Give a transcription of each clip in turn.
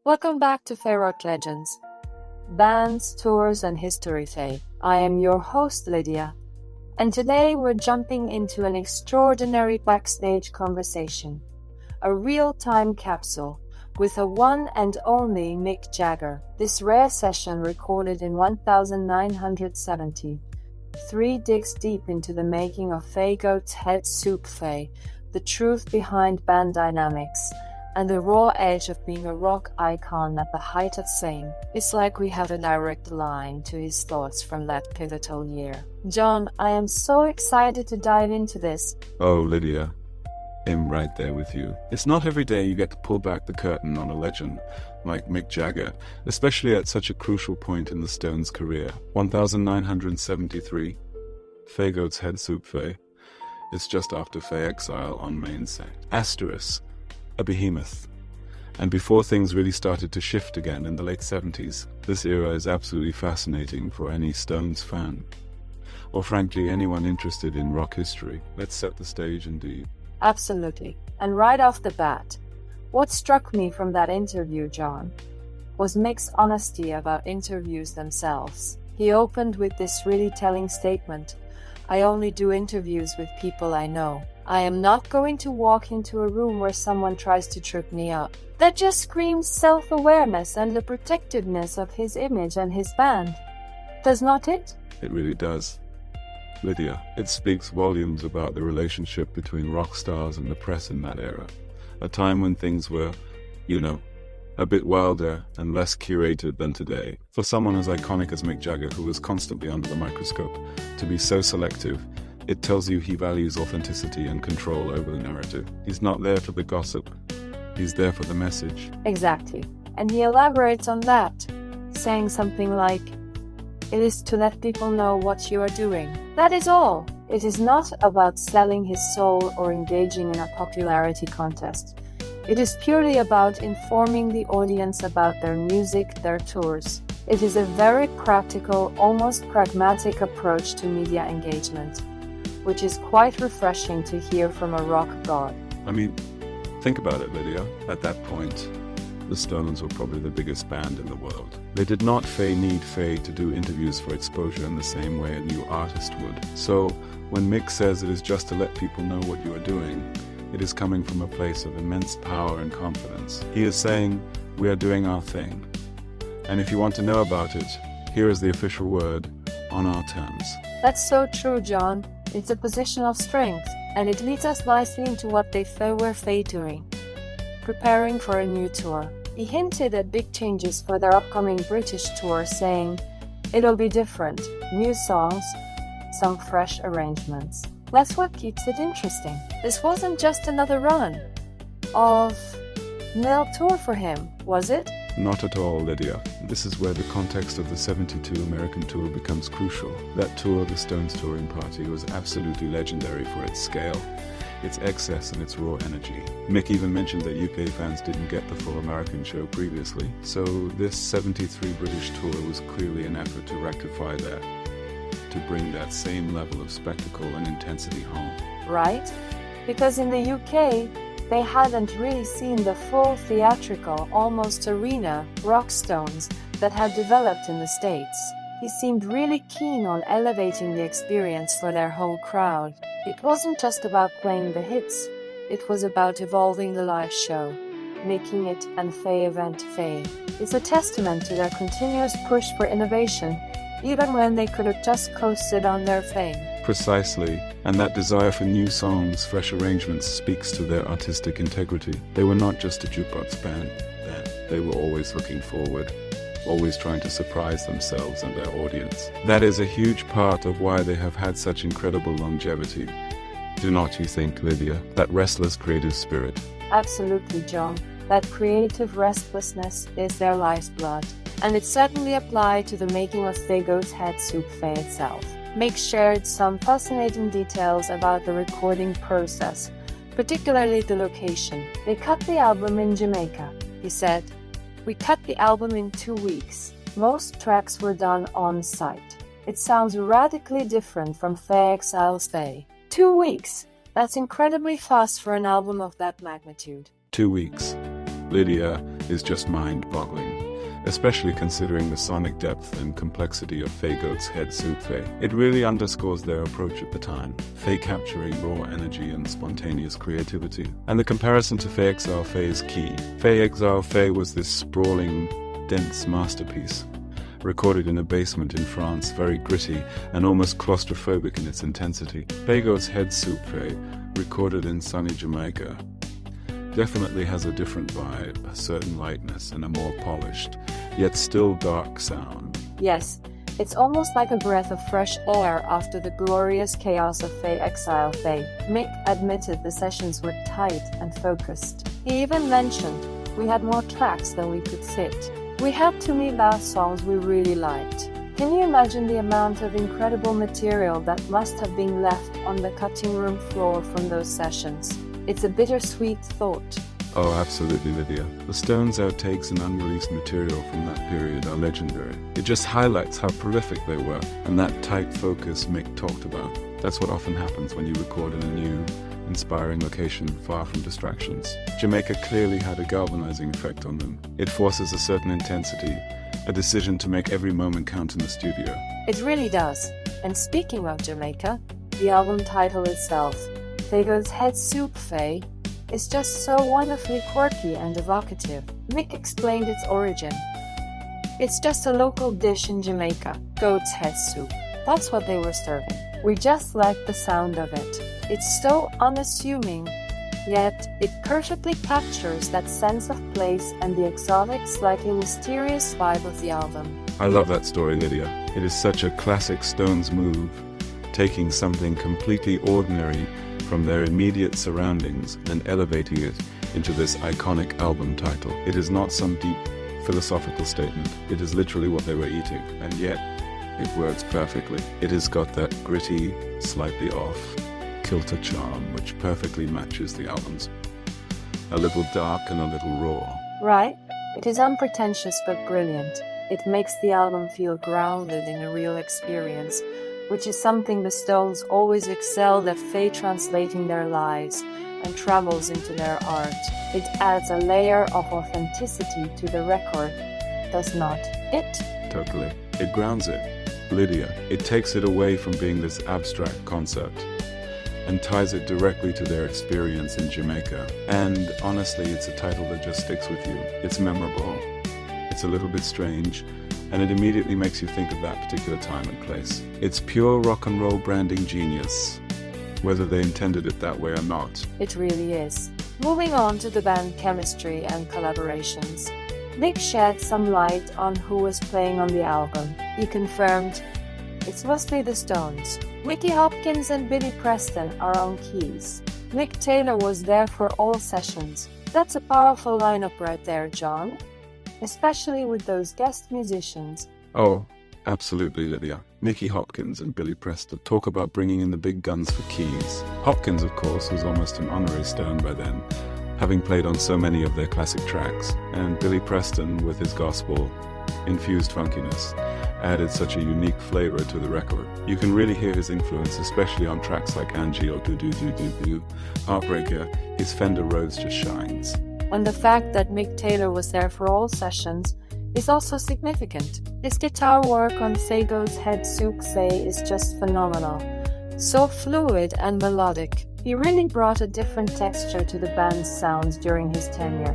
Welcome back to Fae Rock Legends, Bands, Tours, and History Fae. I am your host, Lydia, and today we're jumping into an extraordinary backstage conversation, a real-time capsule with a one and only Mick Jagger. This rare session, recorded in 1973, digs deep into the making of Fae Goat's Head Soup Fae, the truth behind band dynamics, and the raw edge of being a rock icon at the height of fame. It's like we have a direct line to his thoughts from that pivotal year. John, I am so excited to dive into this. Oh, Lydia, I'm right there with you. It's not every day you get to pull back the curtain on a legend like Mick Jagger, especially at such a crucial point in the Stones' career. 1973, Fae Goat's Head Soup Fae. It's just after Fae Exile on Main Set. Asterisk. A behemoth. And before things really started to shift again in the late 70s, this era is absolutely fascinating for any Stones fan, or frankly anyone interested in rock history. Let's set the stage indeed. Absolutely. And right off the bat, what struck me from that interview, John, was Mick's honesty about interviews themselves. He opened with this really telling statement: "I only do interviews with people I know. I am not going to walk into a room where someone tries to trip me up." That just screams self-awareness and the protectiveness of his image and his band. Does not it? It really does. Lydia, it speaks volumes about the relationship between rock stars and the press in that era. A time when things were, a bit wilder and less curated than today. For someone as iconic as Mick Jagger, who was constantly under the microscope, to be so selective, it tells you he values authenticity and control over the narrative. He's not there for the gossip. He's there for the message. Exactly. And he elaborates on that, saying something like, "It is to let people know what you are doing. That is all. It is not about selling his soul or engaging in a popularity contest. It is purely about informing the audience about their music, their tours." It is a very practical, almost pragmatic approach to media engagement, which is quite refreshing to hear from a rock god. I mean, think about it, Lydia. At that point, the Stones were probably the biggest band in the world. They did not need Fae to do interviews for exposure in the same way a new artist would. So, when Mick says it is just to let people know what you are doing, it is coming from a place of immense power and confidence. He is saying, we are doing our thing. And if you want to know about it, here is the official word, on our terms. That's so true, John. It's a position of strength, and it leads us nicely into what they were doing, preparing for a new tour. He hinted at big changes for their upcoming British tour, saying, "It'll be different, new songs, some fresh arrangements." That's what keeps it interesting. This wasn't just another run of Nell tour for him, was it? Not at all, Lydia. This is where the context of the 72 American tour becomes crucial. That tour, the Stones touring party, was absolutely legendary for its scale, its excess and its raw energy. Mick even mentioned that UK fans didn't get the full American show previously, so this 73 British tour was clearly an effort to rectify that, to bring that same level of spectacle and intensity home. Right? Because in the UK, they hadn't really seen the full theatrical, almost arena rock Stones that had developed in the States. He seemed really keen on elevating the experience for their whole crowd. It wasn't just about playing the hits, it was about evolving the live show, making it an Fae event Fae. It's a testament to their continuous push for innovation, even when they could have just coasted on their fame. Precisely, and that desire for new songs, fresh arrangements, speaks to their artistic integrity. They were not just a jukebox band then. They were always looking forward, always trying to surprise themselves and their audience. That is a huge part of why they have had such incredible longevity. Do not you think, Lydia, that restless creative spirit? Absolutely, John. That creative restlessness is their lifeblood, and it certainly applied to the making of Fae Goat's Head Soup Fae itself. Mick shared some fascinating details about the recording process, particularly the location. They cut the album in Jamaica. He said, "We cut the album in 2 weeks. Most tracks were done on site. It sounds radically different from Fae Exile's Fae. 2 weeks! That's incredibly fast for an album of that magnitude." 2 weeks. Lydia, is just mind-boggling, especially considering the sonic depth and complexity of Faye Goat's Head Soup Faye. It really underscores their approach at the time, Faye capturing raw energy and spontaneous creativity. And the comparison to Faye Exile Faye is key. Faye Exile Faye was this sprawling, dense masterpiece, recorded in a basement in France, very gritty and almost claustrophobic in its intensity. Faye Goat's Head Soup Faye, recorded in sunny Jamaica, definitely has a different vibe, a certain lightness and a more polished, yet still dark sound. Yes, it's almost like a breath of fresh air after the glorious chaos of Faye Exile Faye. Mick admitted the sessions were tight and focused. He even mentioned, "We had more tracks than we could fit. We had too many last songs we really liked." Can you imagine the amount of incredible material that must have been left on the cutting room floor from those sessions? It's a bittersweet thought. Oh, absolutely, Lydia. The Stones' outtakes and unreleased material from that period are legendary. It just highlights how prolific they were, and that tight focus Mick talked about. That's what often happens when you record in a new, inspiring location far from distractions. Jamaica clearly had a galvanizing effect on them. It forces a certain intensity, a decision to make every moment count in the studio. It really does. And speaking of Jamaica, the album title itself, Faye Goat's Head Soup Faye, is just so wonderfully quirky and evocative. Mick explained its origin. It's just a local dish in Jamaica, goat's head soup. That's what they were serving. We just liked the sound of it. It's so unassuming, yet it perfectly captures that sense of place and the exotic, slightly mysterious vibe of the album. I love that story, Lydia. It is such a classic Stones move, taking something completely ordinary from their immediate surroundings and elevating it into this iconic album title. It is not some deep philosophical statement. It is literally what they were eating, and yet it works perfectly. It has got that gritty, slightly off, kilter charm which perfectly matches the albums. A little dark and a little raw. Right? It is unpretentious but brilliant. It makes the album feel grounded in a real experience, which is something the Stones always excelled at translating their lives and travels into their art. It adds a layer of authenticity to the record, does not it? Totally. It grounds it. Lydia, it takes it away from being this abstract concept and ties it directly to their experience in Jamaica. And honestly, it's a title that just sticks with you. It's memorable. It's a little bit strange, and it immediately makes you think of that particular time and place. It's pure rock and roll branding genius, whether they intended it that way or not. It really is. Moving on to the band chemistry and collaborations. Mick shed some light on who was playing on the album. He confirmed, "It's mostly the Stones. Nicky Hopkins and Billy Preston are on keys. Mick Taylor was there for all sessions." That's a powerful lineup right there, John. Especially with those guest musicians. Oh, absolutely, Lydia. Nicky Hopkins and Billy Preston talk about bringing in the big guns for keys. Hopkins, of course, was almost an honorary Stone by then, having played on so many of their classic tracks, and Billy Preston, with his gospel-infused funkiness, added such a unique flavor to the record. You can really hear his influence, especially on tracks like Angie or Do Do Do Do Do, Heartbreaker. His Fender Rhodes just shines. And the fact that Mick Taylor was there for all sessions is also significant. His guitar work on Faye Goat's Head Soup Faye is just phenomenal. So fluid and melodic. He really brought a different texture to the band's sounds during his tenure.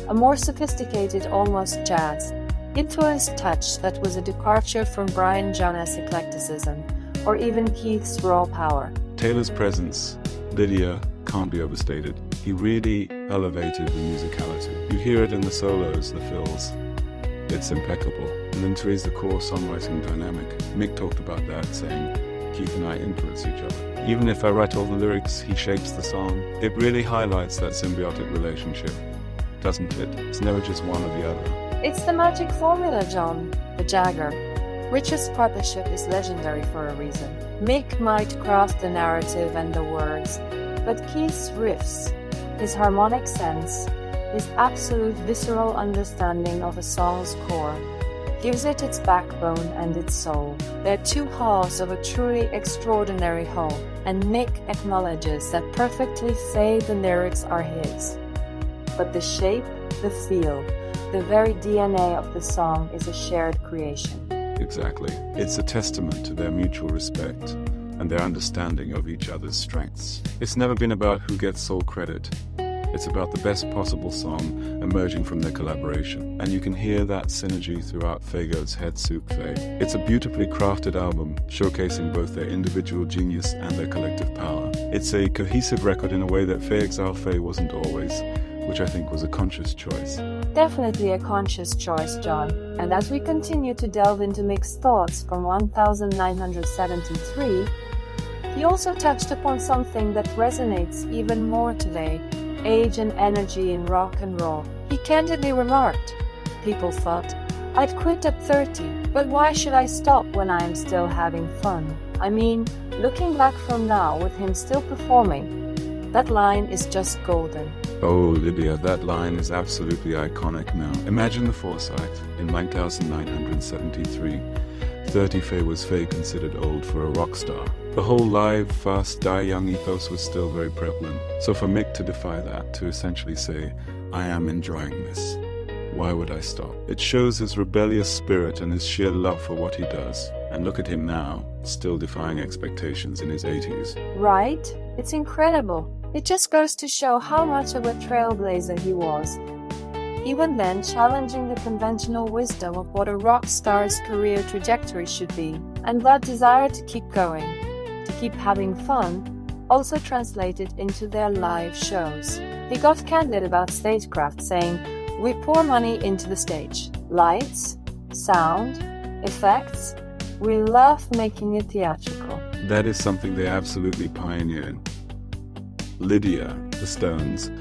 A more sophisticated, almost jazz-influenced touch that was a departure from Brian Jones' eclecticism, or even Keith's raw power. Taylor's presence, Lydia, can't be overstated. He really elevated the musicality. You hear it in the solos, the fills. It's impeccable. And then to raise the core songwriting dynamic, Mick talked about that, saying, Keith and I influence each other. Even if I write all the lyrics, he shapes the song. It really highlights that symbiotic relationship, doesn't it? It's never just one or the other. It's the magic formula, John. The Jagger. Rich's partnership is legendary for a reason. Mick might craft the narrative and the words, but Keith's riffs, his harmonic sense, his absolute visceral understanding of a song's core, gives it its backbone and its soul. They're two halves of a truly extraordinary whole, and Mick acknowledges that perfectly say the lyrics are his. But the shape, the feel, the very DNA of the song is a shared creation. Exactly. It's a testament to their mutual respect and their understanding of each other's strengths. It's never been about who gets sole credit. It's about the best possible song emerging from their collaboration. And you can hear that synergy throughout Fago's Head Soup Faye. It's a beautifully crafted album, showcasing both their individual genius and their collective power. It's a cohesive record in a way that Faye Exile Faye wasn't always, which I think was a conscious choice. Definitely a conscious choice, John. And as we continue to delve into Mick's thoughts from 1973, he also touched upon something that resonates even more today: age and energy in rock and roll. He candidly remarked, "People thought I'd quit at 30, but why should I stop when I am still having fun?" I mean, looking back from now with him still performing, that line is just golden. Oh, Lydia, that line is absolutely iconic now. Imagine the foresight. In 1973, 30 Faye was Faye considered old for a rock star. The whole live, fast, die young ethos was still very prevalent. So for Mick to defy that, to essentially say, "I am enjoying this, why would I stop?" It shows his rebellious spirit and his sheer love for what he does. And look at him now, still defying expectations in his 80s. Right? It's incredible. It just goes to show how much of a trailblazer he was. Even then, challenging the conventional wisdom of what a rock star's career trajectory should be. And that desire to keep going, to keep having fun, also translated into their live shows. He got candid about stagecraft, saying, "We pour money into the stage. Lights, sound, effects. We love making it theatrical." That is something they absolutely pioneered. Lydia, the Stones,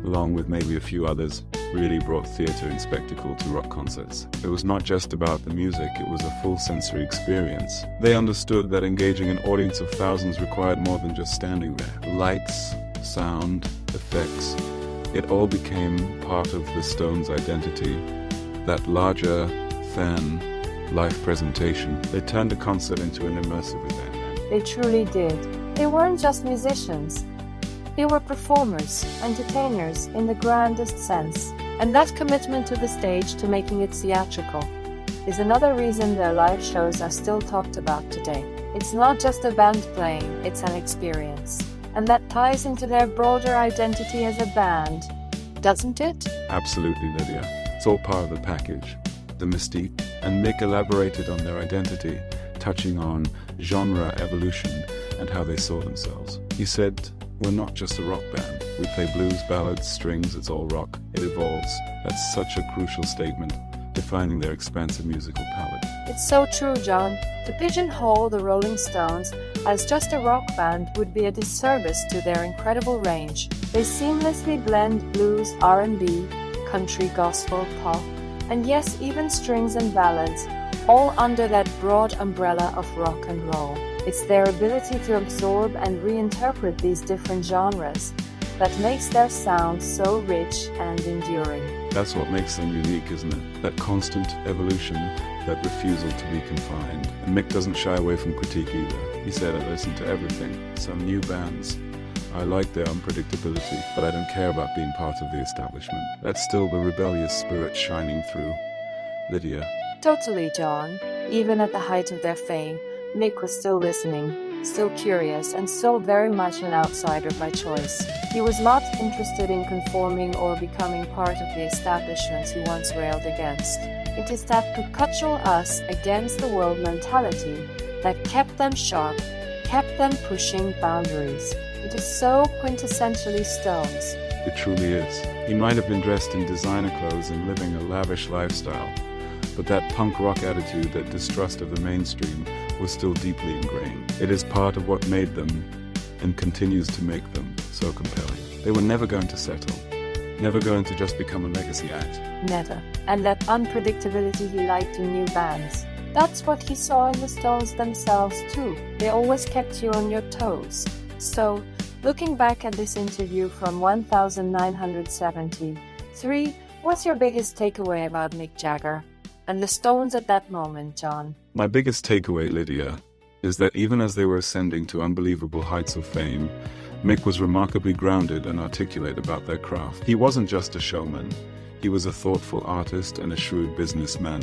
along with maybe a few others, really brought theatre and spectacle to rock concerts. It was not just about the music, it was a full sensory experience. They understood that engaging an audience of thousands required more than just standing there. Lights, sound, effects, it all became part of the Stones' identity, that larger than live presentation. They turned the concert into an immersive event. They truly did. They weren't just musicians. They were performers, entertainers in the grandest sense. And that commitment to the stage, to making it theatrical, is another reason their live shows are still talked about today. It's not just a band playing, it's an experience. And that ties into their broader identity as a band, doesn't it? Absolutely, Lydia. It's all part of the package, the mystique. And Mick elaborated on their identity, touching on genre evolution and how they saw themselves. He said, "We're not just a rock band. We play blues, ballads, strings, it's all rock. It evolves." That's such a crucial statement, defining their expansive musical palette. It's so true, John. To pigeonhole the Rolling Stones as just a rock band would be a disservice to their incredible range. They seamlessly blend blues, R&B, country, gospel, pop, and yes, even strings and ballads, all under that broad umbrella of rock and roll. It's their ability to absorb and reinterpret these different genres that makes their sound so rich and enduring. That's what makes them unique, isn't it? That constant evolution, that refusal to be confined. And Mick doesn't shy away from critique either. He said, "I listen to everything. Some new bands, I like their unpredictability, but I don't care about being part of the establishment." That's still the rebellious spirit shining through. Lydia. Totally, John. Even at the height of their fame, Mick was still listening, still curious, and still very much an outsider by choice. He was not interested in conforming or becoming part of the establishments he once railed against. It is that perpetual us against the world mentality that kept them sharp, kept them pushing boundaries. It is so quintessentially Stones. It truly is. He might have been dressed in designer clothes and living a lavish lifestyle, but that punk rock attitude, that distrust of the mainstream, was still deeply ingrained. It is part of what made them, and continues to make them, so compelling. They were never going to settle, never going to just become a legacy act. Never. And that unpredictability he liked in new bands. That's what he saw in the Stones themselves too. They always kept you on your toes. So, looking back at this interview from 1973, what's your biggest takeaway about Mick Jagger and the Stones at that moment, John? My biggest takeaway, Lydia, is that even as they were ascending to unbelievable heights of fame, Mick was remarkably grounded and articulate about their craft. He wasn't just a showman. He was a thoughtful artist and a shrewd businessman,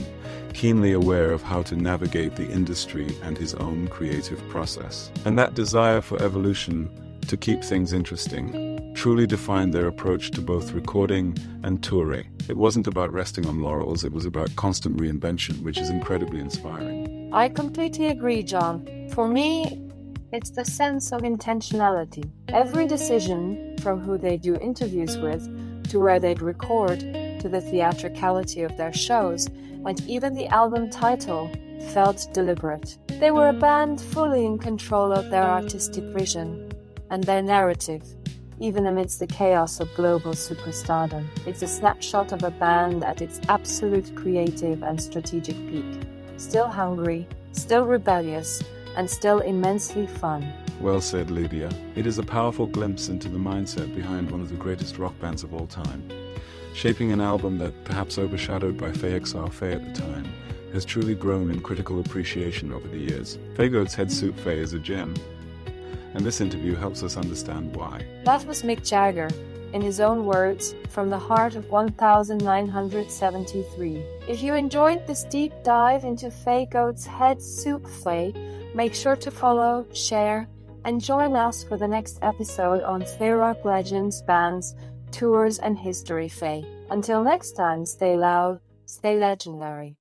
keenly aware of how to navigate the industry and his own creative process. And that desire for evolution, to keep things interesting, truly defined their approach to both recording and touring. It wasn't about resting on laurels, it was about constant reinvention, which is incredibly inspiring. I completely agree, John. For me, it's the sense of intentionality. Every decision, from who they do interviews with, to where they'd record, to the theatricality of their shows, and even the album title, felt deliberate. They were a band fully in control of their artistic vision and their narrative, even amidst the chaos of global superstardom. It's a snapshot of a band at its absolute creative and strategic peak. Still hungry, still rebellious, and still immensely fun. Well said, Lydia. It is a powerful glimpse into the mindset behind one of the greatest rock bands of all time. Shaping an album that, perhaps overshadowed by Faye XR Faye at the time, has truly grown in critical appreciation over the years. Faye Goat's Head Soup Faye is a gem, and this interview helps us understand why. That was Mick Jagger, in his own words, from the heart of 1973. If you enjoyed this deep dive into Faye Goat's Head Soup Faye, make sure to follow, share, and join us for the next episode on Faye Rock Legends, Bands, Tours, and History Faye. Until next time, stay loud, stay legendary.